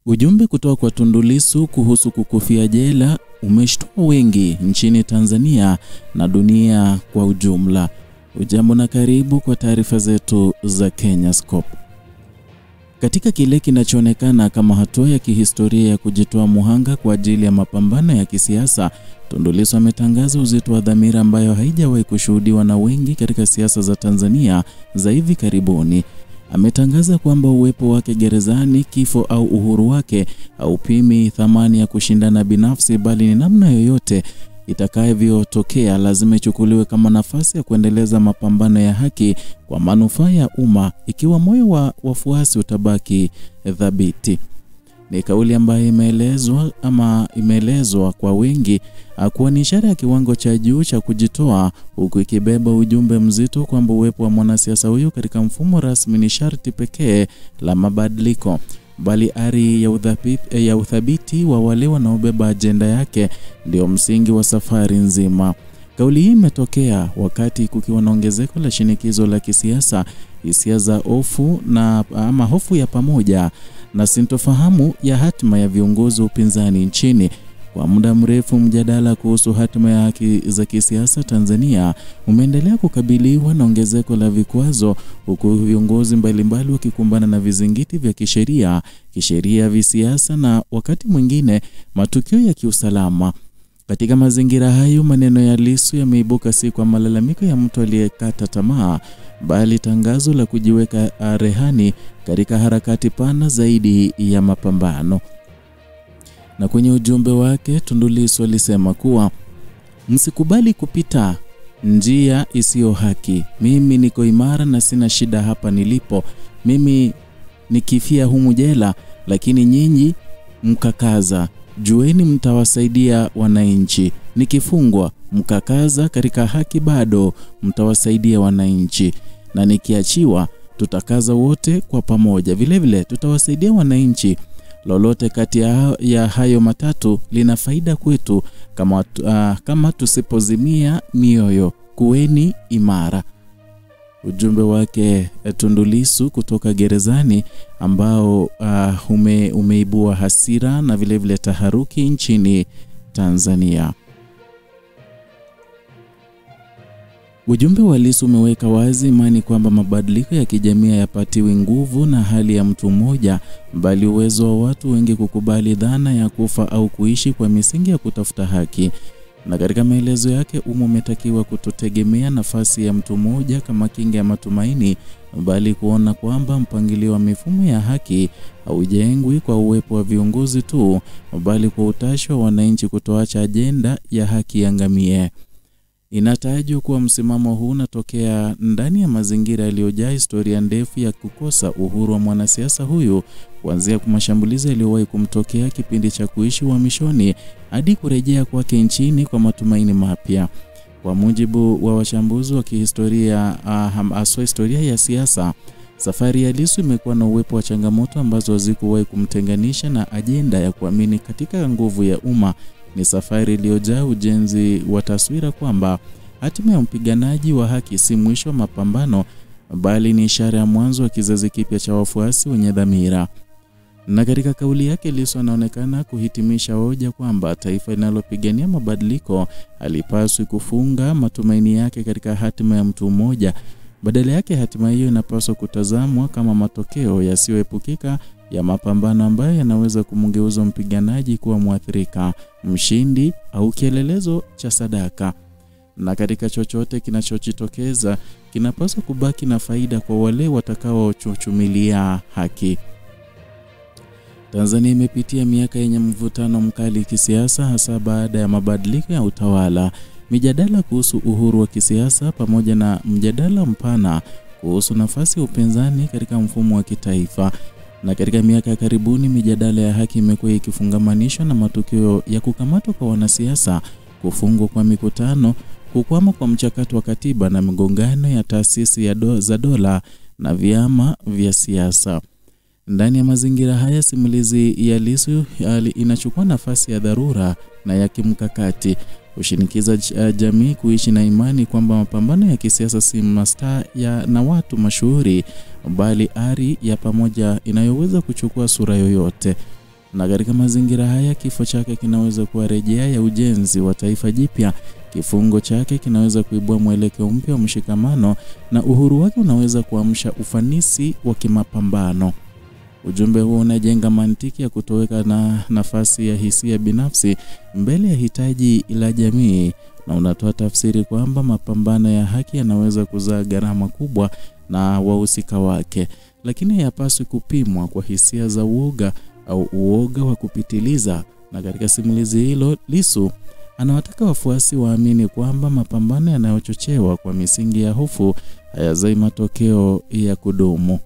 Ujumbe kutoka kwa Tundu Lissu kuhusu kukufia jela umeshtua wengi nchini Tanzania na dunia kwa ujumla. Ujambo na karibu kwa taarifa zetu za Kenyascope. Katika kile kinachoonekana kama hatua ya kihistoria ya kujitoa muhanga kwa ajili ya mapambano ya kisiasa, Tundu Lissu ametangaza uzito wa dhamira ambayo haijawahi kushuhudiwa na wengi katika siasa za Tanzania za hivi karibuni. Ametangaza kwamba uwepo wake gerezani, kifo au uhuru wake haupimi thamani ya kushindana binafsi, bali ni namna yoyote itakavyotokea lazima ichukuliwe kama nafasi ya kuendeleza mapambano ya haki kwa manufaa ya umma, ikiwa moyo wa wafuasi utabaki thabiti. Ni kauli ambayo imeelezwa kwa wengi kuwa ni ishara ya kiwango cha juu cha kujitoa, huku ikibeba ujumbe mzito kwamba uwepo wa mwanasiasa huyu katika mfumo rasmi ni sharti pekee la mabadiliko, bali ari ya uthabiti wa wale wanaobeba ajenda yake ndio msingi wa safari nzima. Kauli hii imetokea wakati kukiwa na ongezeko la shinikizo la kisiasa, hisia za hofu ya pamoja na sintofahamu ya hatima ya viongozi upinzani nchini. Kwa muda mrefu mjadala kuhusu hatima ya haki za kisiasa Tanzania umeendelea kukabiliwa na ongezeko la vikwazo, huku viongozi mbalimbali wakikumbana na vizingiti vya kisheria, visiasa na wakati mwingine matukio ya kiusalama. Katika mazingira hayo, maneno ya Lissu yameibuka si kwa malalamiko ya mtu aliyekata tamaa, bali tangazo la kujiweka rehani katika harakati pana zaidi ya mapambano. Na kwenye ujumbe wake, Tundu Lissu alisema kuwa msikubali kupita njia isiyo haki. Mimi niko imara na sina shida hapa nilipo. Mimi nikifia humu jela, lakini nyinyi mkakaza. Jueni mtawasaidia wananchi. Nikifungwa mkakaza katika haki, bado mtawasaidia wananchi. Na nikiachiwa tutakaza wote kwa pamoja. Vile tutawasaidia wananchi. Lolote kati ya hayo matatu lina faida kwetu kama tusipozimia mioyo. Kuweni imara. Ujumbe wake Tundu Lissu kutoka gerezani ambao umeibua hasira na vile taharuki nchini Tanzania. Ujumbe wa Lissu umeweka wazi imani kwamba mabadiliko ya kijamii hayapatiwi nguvu na hali ya mtu mmoja, bali uwezo wa watu wengi kukubali dhana ya kufa au kuishi kwa misingi ya kutafuta haki. Na katika maelezo yake, umetakiwa kutotegemea nafasi ya mtu mmoja kama kinga ya matumaini, bali kuona kwamba mpangilio wa mifumo ya haki haujengwi kwa uwepo wa viongozi tu, bali kwa utashi wa wananchi kutoacha ajenda ya haki yangamie. Inatajwa kuwa msimamo huu unatokea ndani ya mazingira yaliyojaa historia ndefu ya kukosa uhuru wa mwanasiasa huyu, kuanzia kwa mashambulizi yaliyowahi kumtokea kipindi cha kuishi uhamishoni hadi kurejea kwake nchini kwa matumaini mapya. Kwa mujibu wa wachambuzi wa kihistoria, historia ya siasa, safari ya Lissu imekuwa na uwepo wa changamoto ambazo hazikuwahi kumtenganisha na ajenda ya kuamini katika nguvu ya umma. Ni safari iliyojaa ujenzi wa taswira kwamba hatima ya mpiganaji wa haki si mwisho wa mapambano, bali ni ishara ya mwanzo wa kizazi kipya cha wafuasi wenye dhamira. Na katika kauli yake, Lissu anaonekana kuhitimisha hoja kwamba taifa linalopigania mabadiliko halipaswi kufunga matumaini yake katika hatima ya mtu mmoja. Badala yake, hatima hiyo inapaswa kutazamwa kama matokeo yasiyoepukika ya mapambano ambayo yanaweza kumgeuza mpiganaji kuwa mwathirika, mshindi au kielelezo cha sadaka. Na katika chochote kinachojitokeza, kinapaswa kubaki na faida kwa wale watakaochuchumilia haki. Tanzania imepitia miaka yenye mvutano mkali kisiasa, hasa baada ya mabadiliko ya utawala. Mijadala kuhusu uhuru wa kisiasa pamoja na mjadala mpana kuhusu nafasi ya upinzani katika mfumo wa kitaifa. Na katika miaka ya karibuni, mijadala ya haki imekuwa ikifungamanishwa na matukio ya kukamatwa kwa wanasiasa, kufungwa kwa mikutano, kukwama kwa mchakato wa katiba na migongano ya taasisi za dola na vyama vya siasa. Ndani ya mazingira haya, simulizi ya Lissu inachukua nafasi ya dharura na ya kimkakati, kushinikiza jamii kuishi na imani kwamba mapambano ya kisiasa si mastaa na watu mashuhuri, bali ari ya pamoja inayoweza kuchukua sura yoyote. Na katika mazingira haya kifo chake kinaweza kuwa rejea ya ujenzi wa taifa jipya. Kifungo chake kinaweza kuibua mwelekeo mpya wa mshikamano, na uhuru wake unaweza kuamsha ufanisi wa kimapambano. Ujumbe huu unajenga mantiki ya kutoweka na nafasi ya hisia binafsi mbele ya hitaji la jamii, na unatoa tafsiri kwamba mapambano ya haki yanaweza kuzaa gharama kubwa na wahusika wake, lakini hayapaswi kupimwa kwa hisia za uoga au uoga wa kupitiliza. Na katika simulizi hilo, Lissu anawataka wafuasi waamini kwamba mapambano yanayochochewa kwa misingi ya hofu hayazai matokeo ya kudumu.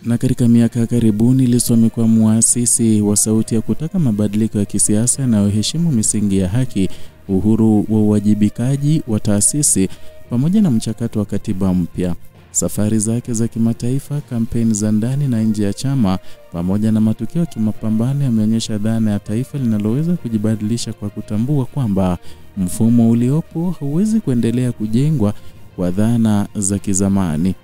Na katika miaka karibuni, Lissu amekuwa muasisi wa sauti ya kutaka mabadiliko ya kisiasa yanayoheshimu misingi ya haki, uhuru wa uwajibikaji wa taasisi pamoja na mchakato wa katiba mpya. Safari zake za kimataifa, kampeni za ndani na nje ya chama pamoja na matukio ya kimapambano yameonyesha dhana ya taifa linaloweza kujibadilisha kwa kutambua kwamba mfumo uliopo hauwezi kuendelea kujengwa kwa dhana za kizamani.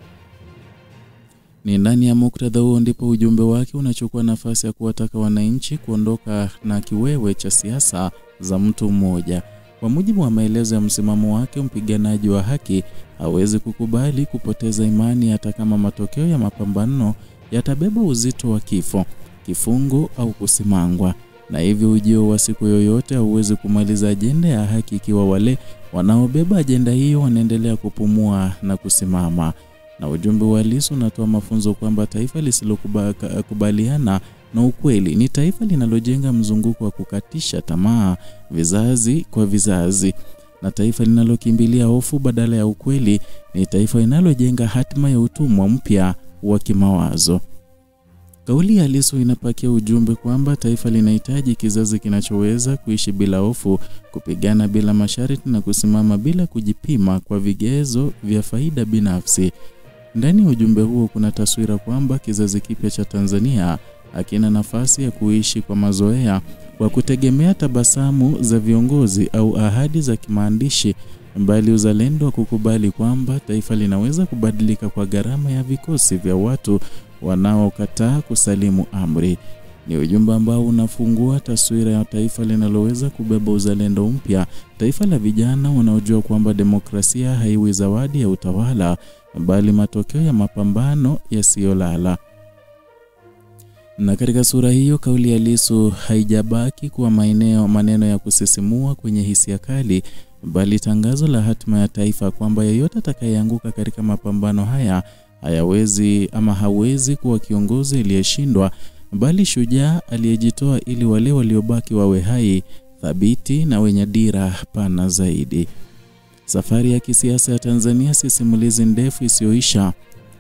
Ni ndani ya muktadha huo ndipo ujumbe wake unachukua nafasi ya kuwataka wananchi kuondoka na kiwewe cha siasa za mtu mmoja. Kwa mujibu wa maelezo ya msimamo wake, mpiganaji wa haki hawezi kukubali kupoteza imani hata kama matokeo ya mapambano yatabeba uzito wa kifo, kifungo au kusimangwa. Na hivyo ujio wa siku yoyote hauwezi kumaliza ajenda ya haki ikiwa wale wanaobeba ajenda hiyo wanaendelea kupumua na kusimama. Na ujumbe wa Lissu unatoa mafunzo kwamba taifa lisilokubaliana na ukweli ni taifa linalojenga mzunguko wa kukatisha tamaa vizazi kwa vizazi, na taifa linalokimbilia hofu badala ya ukweli ni taifa linalojenga hatima ya utumwa mpya wa kimawazo. Kauli ya Lissu inapakia ujumbe kwamba taifa linahitaji kizazi kinachoweza kuishi bila hofu, kupigana bila masharti na kusimama bila kujipima kwa vigezo vya faida binafsi. Ndani ya ujumbe huo kuna taswira kwamba kizazi kipya cha Tanzania hakina nafasi ya kuishi kwa mazoea, kwa kutegemea tabasamu za viongozi au ahadi za kimaandishi, bali uzalendo wa kukubali kwamba taifa linaweza kubadilika kwa gharama ya vikosi vya watu wanaokataa kusalimu amri. Ni ujumbe ambao unafungua taswira ya taifa linaloweza kubeba uzalendo mpya, taifa la vijana wanaojua kwamba demokrasia haiwi zawadi ya utawala, bali matokeo ya mapambano yasiyolala. Na katika sura hiyo, kauli ya Lissu haijabaki kuwa maneno ya kusisimua kwenye hisia kali, bali tangazo la hatima ya taifa kwamba yeyote atakayeanguka katika mapambano haya hawezi kuwa kiongozi aliyeshindwa, bali shujaa aliyejitoa ili wale waliobaki wawe hai, thabiti na wenye dira pana zaidi. Safari ya kisiasa ya Tanzania si simulizi ndefu isiyoisha,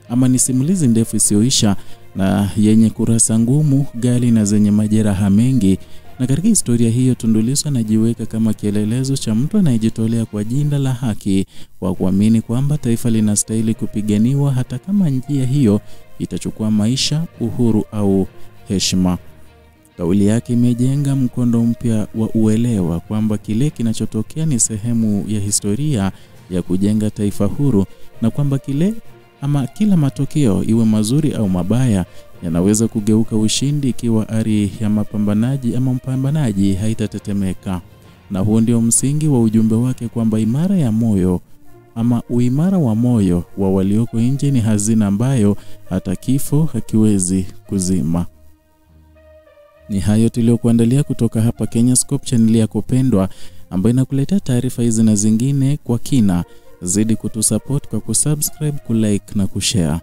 ama ni simulizi ndefu isiyoisha na yenye kurasa ngumu, gali na zenye majeraha mengi. Na katika historia hiyo, Tundu Lissu anajiweka kama kielelezo cha mtu anayejitolea kwa jina la haki, kwa kuamini kwamba taifa linastahili kupiganiwa hata kama njia hiyo itachukua maisha, uhuru au heshima. Kauli yake imejenga mkondo mpya wa uelewa kwamba kile kinachotokea ni sehemu ya historia ya kujenga taifa huru, na kwamba kila matokeo, iwe mazuri au mabaya, yanaweza kugeuka ushindi ikiwa ari ya mpambanaji haitatetemeka. Na huo ndio msingi wa ujumbe wake kwamba uimara wa moyo wa walioko nje ni hazina ambayo hata kifo hakiwezi kuzima. Ni hayo tuliokuandalia kutoka hapa Kenyascope, channel yako pendwa ambayo inakuletea taarifa hizi na zingine kwa kina. Zidi kutusupport kwa kusubscribe, kulike na kushare.